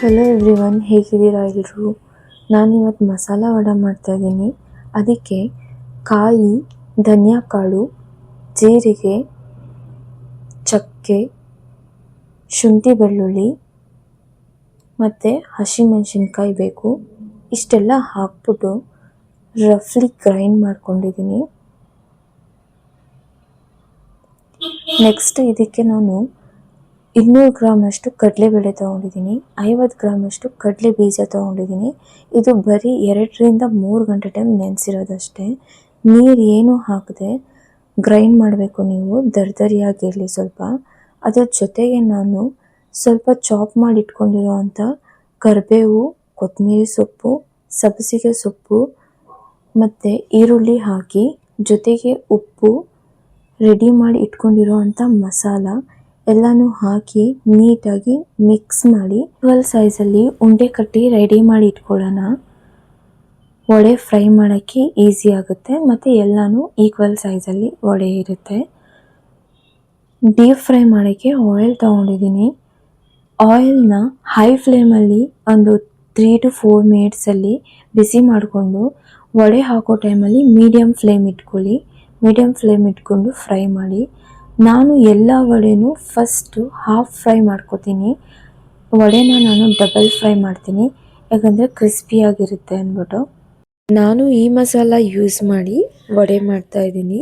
Hello everyone, ಹೇಗಿದ್ದೀರಾ ಎಲ್ಲರೂ? ನಾನಿವತ್ತು ಮಸಾಲ ವಡೆ ಮಾಡ್ತಾಯಿದ್ದೀನಿ. ಅದಕ್ಕೆ ಕಾಯಿ, ಧನಿಯಾ ಕಾಳು, ಜೀರಿಗೆ, ಚಕ್ಕೆ, ಶುಂಠಿ ಬೆಳ್ಳುಳ್ಳಿ ಮತ್ತು ಹಸಿಮೆಣಸಿನ್ಕಾಯಿ ಬೇಕು. ಇಷ್ಟೆಲ್ಲ ಹಾಕ್ಬಿಟ್ಟು ರಫ್ಲಿ ಗ್ರೈಂಡ್ ಮಾಡ್ಕೊಂಡಿದ್ದೀನಿ. ನೆಕ್ಸ್ಟ್ ಇದಕ್ಕೆ ನಾನು 200 ಗ್ರಾಮಷ್ಟು ಕಡಲೆಬೇಳೆ ತೊಗೊಂಡಿದ್ದೀನಿ, 50 ಗ್ರಾಮಷ್ಟು ಕಡಲೆ ಬೀಜ ತೊಗೊಂಡಿದ್ದೀನಿ. ಇದು ಬರೀ 2ರಿಂದ 3 ಗಂಟೆ ಟೈಮ್ ನೆನೆಸಿರೋದಷ್ಟೇ. ನೀರು ಏನೂ ಹಾಕದೆ ಗ್ರೈಂಡ್ ಮಾಡಬೇಕು. ನೀವು ದರ್ದರಿಯಾಗಿರಲಿ ಸ್ವಲ್ಪ. ಅದರ ಜೊತೆಗೆ ನಾನು ಸ್ವಲ್ಪ ಚಾಪ್ ಮಾಡಿ ಇಟ್ಕೊಂಡಿರೋ ಅಂಥ ಕರಿಬೇವು, ಕೊತ್ತಂಬರಿ ಸೊಪ್ಪು, ಸಬ್ಬಸಿಗೆ ಸೊಪ್ಪು ಮತ್ತು ಈರುಳ್ಳಿ ಹಾಕಿ, ಜೊತೆಗೆ ಉಪ್ಪು, ರೆಡಿ ಮಾಡಿ ಇಟ್ಕೊಂಡಿರೋ ಅಂಥ ಮಸಾಲ ಎಲ್ಲನೂ ಹಾಕಿ ನೀಟಾಗಿ ಮಿಕ್ಸ್ ಮಾಡಿ ಈಕ್ವಲ್ ಸೈಜಲ್ಲಿ ಉಂಡೆ ಕಟ್ಟಿ ರೆಡಿ ಮಾಡಿ ಇಟ್ಕೊಳ್ಳೋಣ. ವಡೆ ಫ್ರೈ ಮಾಡೋಕ್ಕೆ ಈಸಿ ಆಗುತ್ತೆ ಮತ್ತು ಎಲ್ಲನೂ ಈಕ್ವಲ್ ಸೈಜಲ್ಲಿ ವಡೆ ಇರುತ್ತೆ. ಡೀಪ್ ಫ್ರೈ ಮಾಡೋಕ್ಕೆ ಆಯಿಲ್ ತೊಗೊಂಡಿದ್ದೀನಿ. ಆಯಿಲ್ನ ಹೈ ಫ್ಲೇಮಲ್ಲಿ ಒಂದು 3 to 4 ಮಿನಿಟ್ಸಲ್ಲಿ ಬಿಸಿ ಮಾಡಿಕೊಂಡು ವಡೆ ಹಾಕೋ ಟೈಮಲ್ಲಿ ಮೀಡಿಯಮ್ ಫ್ಲೇಮ್ ಇಟ್ಕೊಳ್ಳಿ. ಮೀಡಿಯಮ್ ಫ್ಲೇಮ್ ಇಟ್ಕೊಂಡು ಫ್ರೈ ಮಾಡಿ. ನಾನು ಎಲ್ಲ ವಡೆನೂ ಫಸ್ಟು ಹಾಫ್ ಫ್ರೈ ಮಾಡ್ಕೋತೀನಿ. ವಡೆನ ನಾನು ಡಬಲ್ ಫ್ರೈ ಮಾಡ್ತೀನಿ, ಯಾಕಂದರೆ ಕ್ರಿಸ್ಪಿಯಾಗಿರುತ್ತೆ ಅಂದ್ಬಿಟ್ಟು. ನಾನು ಈ ಮಸಾಲ ಯೂಸ್ ಮಾಡಿ ವಡೆ ಮಾಡ್ತಾಯಿದ್ದೀನಿ.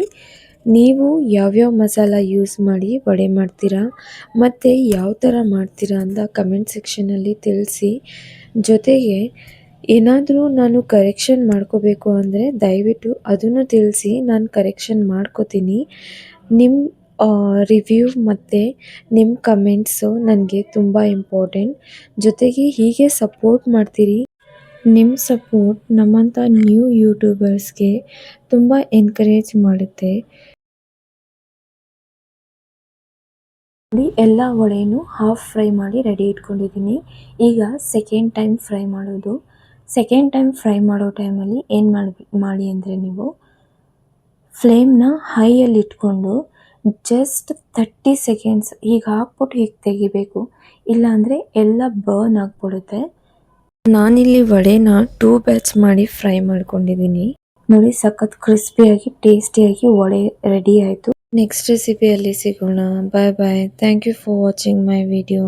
ನೀವು ಯಾವ್ಯಾವ ಮಸಾಲ ಯೂಸ್ ಮಾಡಿ ವಡೆ ಮಾಡ್ತೀರಾ ಮತ್ತು ಯಾವ ಥರ ಮಾಡ್ತೀರಾ ಅಂತ ಕಮೆಂಟ್ ಸೆಕ್ಷನಲ್ಲಿ ತಿಳಿಸಿ. ಜೊತೆಗೆ ಏನಾದರೂ ನಾನು ಕರೆಕ್ಷನ್ ಮಾಡ್ಕೋಬೇಕು ಅಂದರೆ ದಯವಿಟ್ಟು ಅದನ್ನು ತಿಳಿಸಿ, ನಾನು ಕರೆಕ್ಷನ್ ಮಾಡ್ಕೋತೀನಿ. ನಿಮ್ಮ ರಿವ್ಯೂ ಮತ್ತು ನಿಮ್ಮ ಕಮೆಂಟ್ಸು ನನಗೆ ತುಂಬ ಇಂಪಾರ್ಟೆಂಟ್. ಜೊತೆಗೆ ಹೀಗೆ ಸಪೋರ್ಟ್ ಮಾಡ್ತೀರಿ. ನಿಮ್ಮ ಸಪೋರ್ಟ್ ನಮ್ಮಂಥ ನ್ಯೂ ಯೂಟ್ಯೂಬರ್ಸ್ಗೆ ತುಂಬ ಎನ್ಕರೇಜ್ ಮಾಡುತ್ತೆ. ಎಲ್ಲ ವಡೆನೂ ಹಾಫ್ ಫ್ರೈ ಮಾಡಿ ರೆಡಿ ಇಟ್ಕೊಂಡಿದ್ದೀನಿ. ಈಗ ಸೆಕೆಂಡ್ ಟೈಮ್ ಫ್ರೈ ಮಾಡೋದು. ಸೆಕೆಂಡ್ ಟೈಮ್ ಫ್ರೈ ಮಾಡೋ ಟೈಮಲ್ಲಿ ಏನು ಮಾಡಿ ಅಂದರೆ ನೀವು ಫ್ಲೇಮ್ನ ಹೈಯಲ್ಲಿ ಇಟ್ಕೊಂಡು ಜಸ್ಟ್ 30 ಸೆಕೆಂಡ್ಸ್ ಹೀಗೆ ಹಾಕ್ಬಿಟ್ಟು ಹೀಗೆ ತೆಗಿಬೇಕು, ಇಲ್ಲಾಂದರೆ ಎಲ್ಲ ಬರ್ನ್ ಆಗಿಬಿಡುತ್ತೆ. ನಾನಿಲ್ಲಿ ವಡೆನ 2 ಬ್ಯಾಚ್ ಮಾಡಿ ಫ್ರೈ ಮಾಡ್ಕೊಂಡಿದ್ದೀನಿ. ನೋಡಿ, ಸಖತ್ ಕ್ರಿಸ್ಪಿಯಾಗಿ ಟೇಸ್ಟಿಯಾಗಿ ವಡೆ ರೆಡಿ ಆಯಿತು. ನೆಕ್ಸ್ಟ್ ರೆಸಿಪಿಯಲ್ಲಿ ಸಿಗೋಣ. Bye bye. Thank you for watching my video.